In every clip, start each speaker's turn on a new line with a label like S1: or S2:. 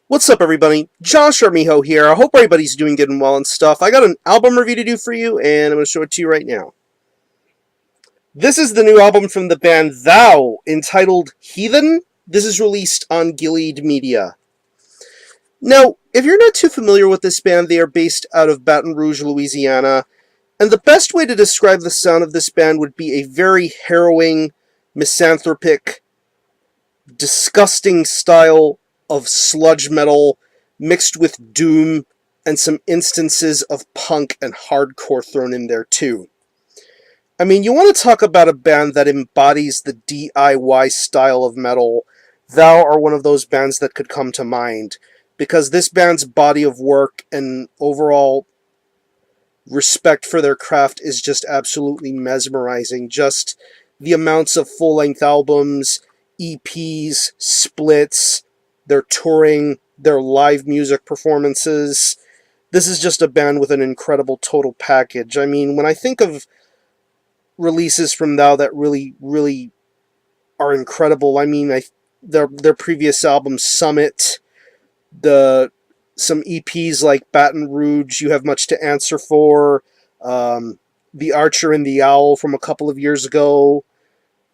S1: What's up, everybody? Josh Armijo here. I hope everybody's doing good and well and stuff. I got an album review to do for you, and I'm going to show it to you right now. This is the new album from the band Thou, entitled Heathen. This is released on Gilead Media. Now, if you're not too familiar with this band, they are based out of Baton Rouge, Louisiana, and the best way to describe the sound of this band would be a very harrowing, misanthropic, disgusting style of sludge metal mixed with doom and some instances of punk and hardcore thrown in there too. I mean, you want to talk about a band that embodies the DIY style of metal. Thou are one of those bands that could come to mind, because this band's body of work and overall respect for their craft is just absolutely mesmerizing. Just the amounts of full-length albums, EPs, splits, their touring, their live music performances. This is just a band with an incredible total package. I mean, when I think of releases from Thou that really are incredible, I mean, their previous album, Summit, some EPs like Baton Rouge, You Have Much to Answer For, The Archer and the Owl from a couple of years ago.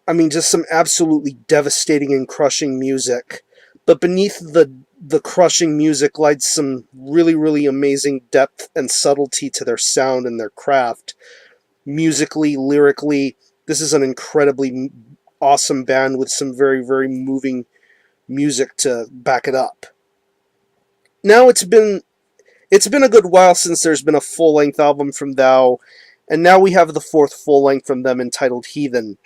S1: I mean, just some absolutely devastating and crushing music. But beneath the crushing music lies some really amazing depth and subtlety to their sound and their craft. Musically, lyrically, this is an incredibly awesome band with some very moving music to back it up. Now it's been a good while since there's been a full-length album from Thou, and now we have the fourth full-length from them entitled Heathen.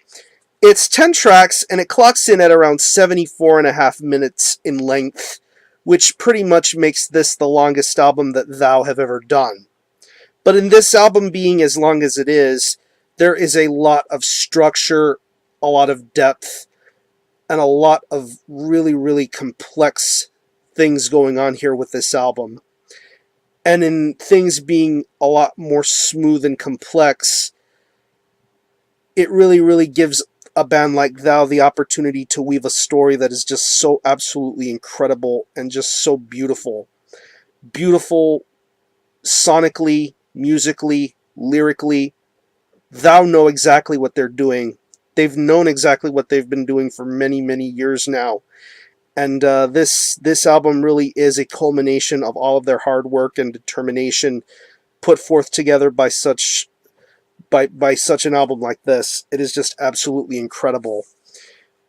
S1: It's 10 tracks, and it clocks in at around 74.5 minutes in length, which pretty much makes this the longest album that Thou have ever done. But in this album being as long as it is, there is a lot of structure, a lot of depth, and a lot of really complex things going on here with this album. And in things being a lot more smooth and complex, it really gives a band like Thou the opportunity to weave a story that is just so absolutely incredible and just so beautiful. Beautiful sonically, musically, lyrically. Thou know exactly what they're doing. They've known exactly what they've been doing for many years now. And this album really is a culmination of all of their hard work and determination put forth together by such an album like this. It is just absolutely incredible.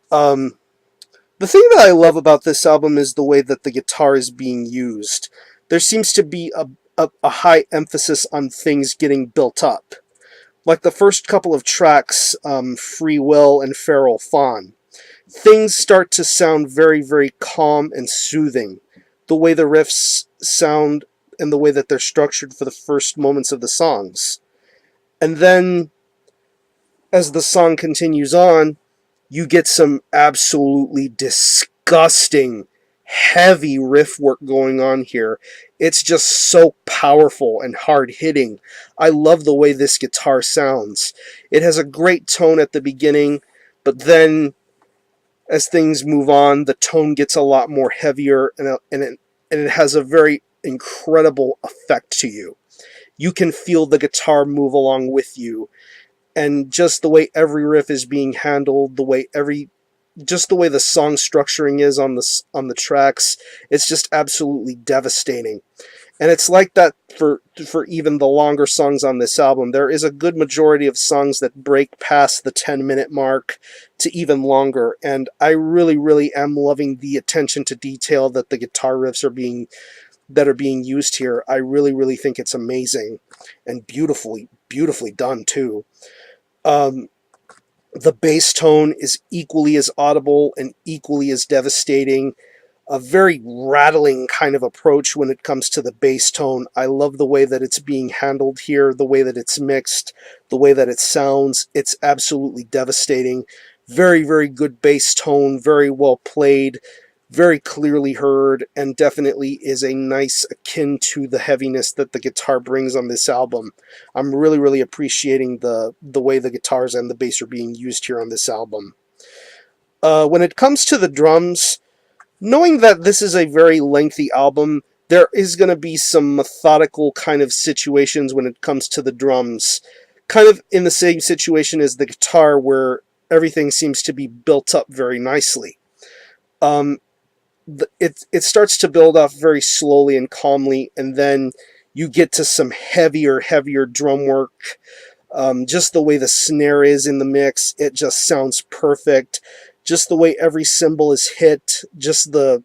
S1: The thing that I love about this album is the way that the guitar is being used. There seems to be a high emphasis on things getting built up. Like the first couple of tracks, Free Will and Feral Fawn. Things start to sound very calm and soothing. The way the riffs sound and the way that they're structured for the first moments of the songs. And then, as the song continues on, you get some absolutely disgusting, heavy riff work going on here. It's just so powerful and hard-hitting. I love the way this guitar sounds. It has a great tone at the beginning, but then, as things move on, the tone gets a lot more heavier, and it has a very incredible effect to you. You can feel the guitar move along with you, and just the way every riff is being handled, the way the song structuring is on the tracks, it's just absolutely devastating. And it's like that for even the longer songs on this album. There is a good majority of songs that break past the 10-minute mark to even longer, and I really am loving the attention to detail that the guitar riffs are being used here. I really think it's amazing and beautifully done too. The bass tone is equally as audible and equally as devastating. A very rattling kind of approach when it comes to the bass tone. I love the way that it's being handled here, the way that it's mixed, the way that it sounds. It's absolutely devastating. Very good bass tone, very well played, very clearly heard, and definitely is a nice akin to the heaviness that the guitar brings on this album. I'm really appreciating the way the guitars and the bass are being used here on this album. When it comes to the drums, Knowing that this is a very lengthy album, there is going to be some methodical kind of situations when it comes to the drums. Kind of in the same situation as the guitar, where everything seems to be built up very nicely. Um, it starts to build off very slowly and calmly, and then you get to some heavier drum work. Just the way the snare is in the mix, it just sounds perfect. Just the way every cymbal is hit, just the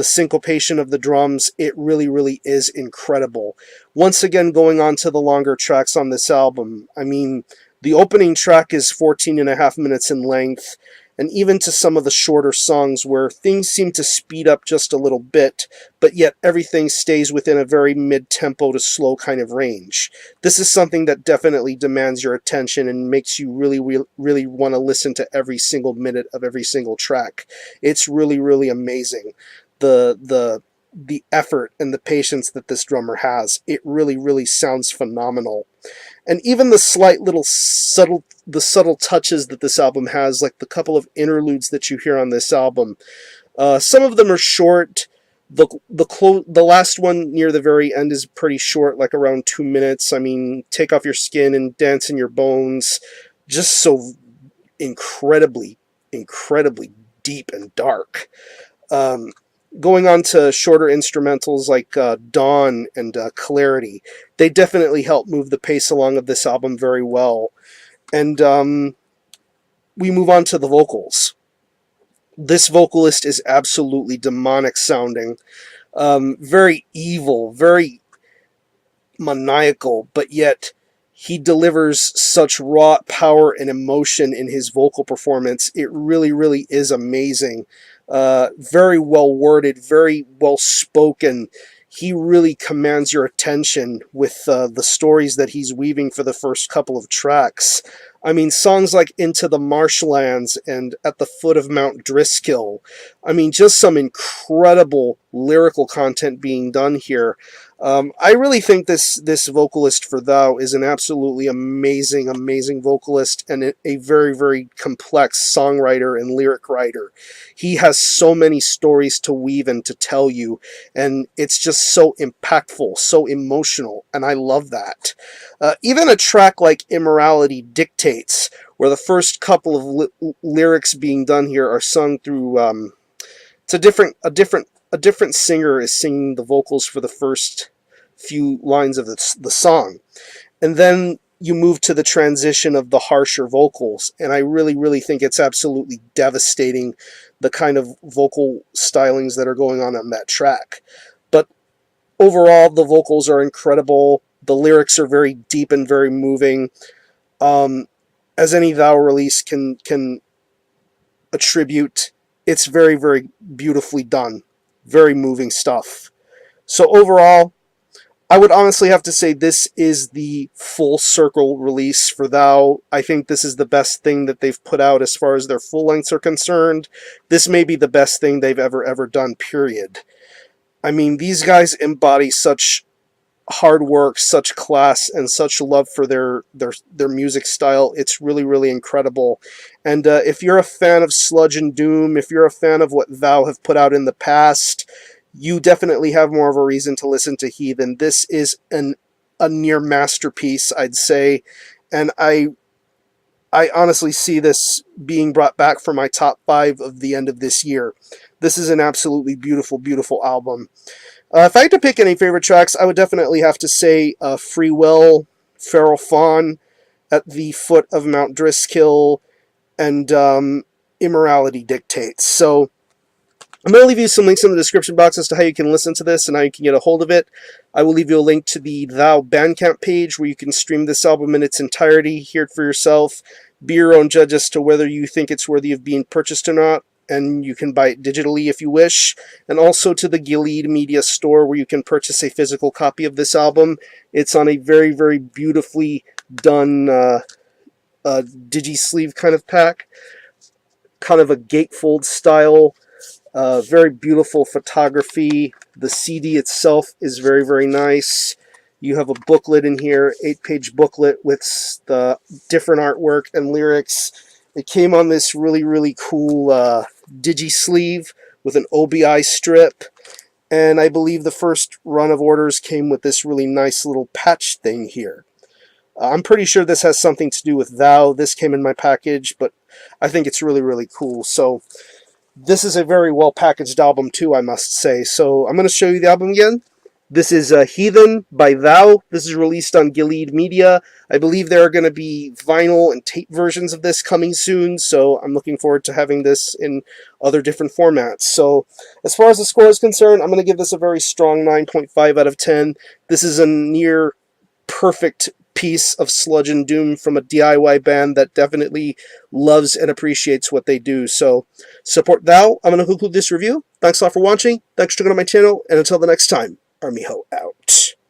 S1: syncopation of the drums, it really is incredible. Once again, going on to the longer tracks on this album, I mean, the opening track is 14 and a half minutes in length, and even to some of the shorter songs where things seem to speed up just a little bit, but yet everything stays within a very mid-tempo to slow kind of range. This is something that definitely demands your attention and makes you really want to listen to every single minute of every single track. It's really amazing. The effort and the patience that this drummer has, it really sounds phenomenal. And even the slight little subtle touches that this album has, like the couple of interludes that you hear on this album, some of them are short. The last one near the very end is pretty short, like around 2 minutes. I mean, Take Off Your Skin and Dance in Your Bones, just so incredibly deep and dark. Going on to shorter instrumentals like Dawn and Clarity, they definitely help move the pace along of this album very well. And we move on to the vocals. This vocalist is absolutely demonic sounding, very evil, very maniacal, but yet he delivers such raw power and emotion in his vocal performance. It really is amazing. Very well worded, very well spoken. He really commands your attention with the stories that he's weaving for the first couple of tracks. I mean, songs like Into the Marshlands and At the Foot of Mount Driscoll. I mean, just some incredible lyrical content being done here. I really think this vocalist for Thou is an absolutely amazing vocalist, and a very complex songwriter and lyric writer. He has so many stories to weave and to tell you, and it's just so impactful, so emotional, and I love that. Even a track like Immorality Dictates, where the first couple of lyrics being done here are sung through it's a different singer is singing the vocals for the first few lines of the song, and then you move to the transition of the harsher vocals, and I really think it's absolutely devastating, the kind of vocal stylings that are going on that track. But overall, the vocals are incredible. The lyrics are very deep and very moving, as any Thou release can attribute. It's very beautifully done, very moving stuff. So overall, I would honestly have to say this is the full circle release for Thou. I think this is the best thing that they've put out as far as their full lengths are concerned. This may be the best thing they've ever done, period. I mean, these guys embody such hard work, such class, and such love for their music style. It's really incredible. And if you're a fan of sludge and doom, if you're a fan of what Thou have put out in the past, you definitely have more of a reason to listen to Heathen. This is a near masterpiece, I'd say, and I honestly see this being brought back for my top 5 of the end of this year. This is an absolutely beautiful album. If I had to pick any favorite tracks, I would definitely have to say Free Will, Feral Fawn, At the Foot of Mount Driscoll, and Immorality Dictates. So I'm going to leave you some links in the description box as to how you can listen to this and how you can get a hold of it. I will leave you a link to the Thou Bandcamp page where you can stream this album in its entirety, hear it for yourself, be your own judge as to whether you think it's worthy of being purchased or not, and you can buy it digitally if you wish, and also to the Gilead Media store where you can purchase a physical copy of this album. It's on a very beautifully done digi-sleeve kind of pack, kind of a gatefold style. Very beautiful photography. The CD itself is very nice. You have a booklet in here, 8-page booklet with the different artwork and lyrics. It came on this really cool digi sleeve with an OBI strip. And I believe the first run of orders came with this really nice little patch thing here. I'm pretty sure this has something to do with Thou. This came in my package, but I think it's really, really cool. So this is a very well packaged album too, I must say. So I'm going to show you the album again. This is Heathen by Thou. This is released on Gilead Media. I believe there are going to be vinyl and tape versions of this coming soon, so I'm looking forward to having this in other different formats. So as far as the score is concerned, I'm going to give this a very strong 9.5 out of 10. This is a near perfect piece of sludge and doom from a DIY band that definitely loves and appreciates what they do. So support Thou. I'm going to conclude this review. Thanks a lot for watching. Thanks for checking out my channel, and until the next time, Armijo out.